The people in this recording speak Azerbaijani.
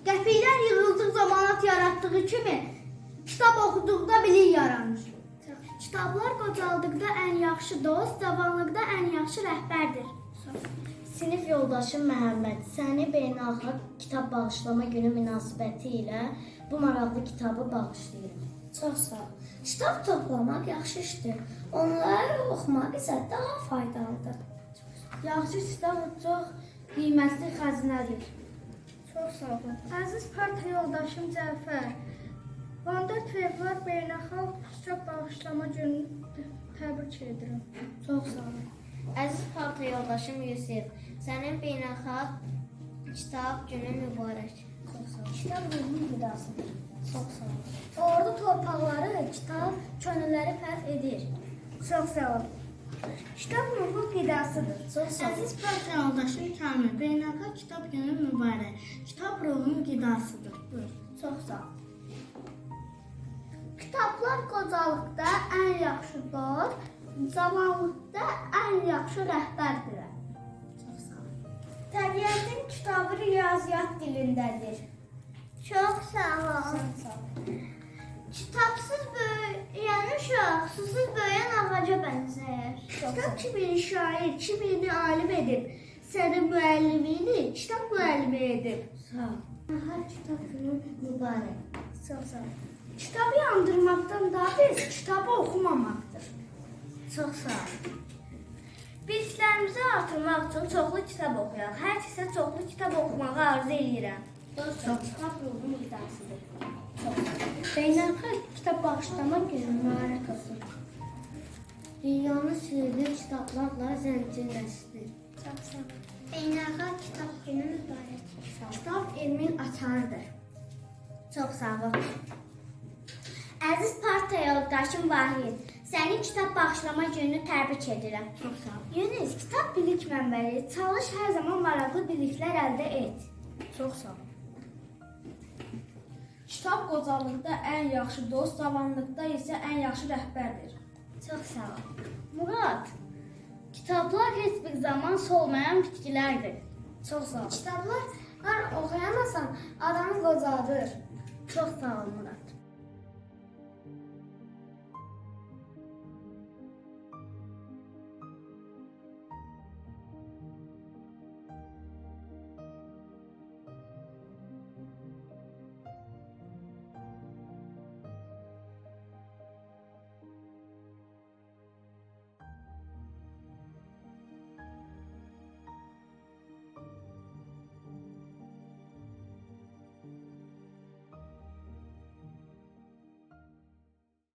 Qəpiklər yığıldıqca manat yaratdığı kimi, kitab oxuduqda bilik yaranır. Kitablar qocaldıqda ən yaxşı dost, cavanlıqda ən yaxşı rəhbərdir. Sinif yoldaşım Məhəmməd, səni beynəlxalq kitab bağışlama günü münasibəti ilə bu maraqlı kitabı bağışlayıram. Çox sağ ol. Kitab toplamaq yaxşı işdir. Onları oxumaq isə daha faydalıdır. Yaxşı kitab çox qiymətli xəzinədir. Çox sağ ol. Əziz parta yoldaşım Cəfər, 14 fevral beynəlxalq kitab bağışlama gününü təbrik edirəm. Çox sağ ol. Əziz parta yoldaşım Yusif, sənin beynəlxalq kitab günün mübarək. Çox sağ ol. Kitab ruhun qidasıdır. Çox sağ ol. Ordu torpaqları kitab könülləri fəth edir. Çox sağ ol. Kitab ruhun qidasıdır. Çox sağ ol. Əziz parta yoldaşım Kamil, beynəlxalq kitab günü mübarək. Kitab ruhun qidasıdır. Buyur. Çox sağ ol. Kitablar qocalıqda ən yaxşı dost, cavanlıqda ən yaxşı rəhbərdir. Çox sağ ol. Təbiətin kitabı riyaziyyat dilindədir. Çox sağ ol. Kitabsız böyüyən uşaq, susuz böyüyən ağaca bənzər. Kitab kimini şair, kimini alim edib. Sənin müəllimini kitab müəllimi edib. Sağ ol. Hər kitab günü mübarək. Çox sağ ol. Kitabı yandırmaqdan daha biz kitabı oxumamaqdır. Çox sağ ol. Biliklərimizi artırmaq üçün çoxlu kitab oxuyaq. Hər kəsə çoxlu kitab oxumağı arzu edirəm. Dostum, kitab ruhun qidasıdır. Beynəlxalq kitab bağışlama günü mübarək olsun. Dünyanı sirli kitablarla zəncirləşdir. Çox sağ ol. Beynəlxalq kitab günü mübarək. Kitab elmin açarıdır. Çox sağ ol. Əziz parta yoldaşım Vahid, səni kitab bağışlama gününü təbrik edirəm. Çox sağ ol. Yunus, kitab bilik mənbəyi. Çalış hər zaman maraqlı biliklər əldə et. Çox sağ ol. Kitab qocalıqda ən yaxşı dost, cavanlıqda isə ən yaxşı rəhbərdir. Çox sağ ol. Murad, kitablar heç bir zaman solmayan bitkilərdir. Çox sağ ol. Kitablar oxuyamasan adamı qocadır. Çox sağ ol Murad.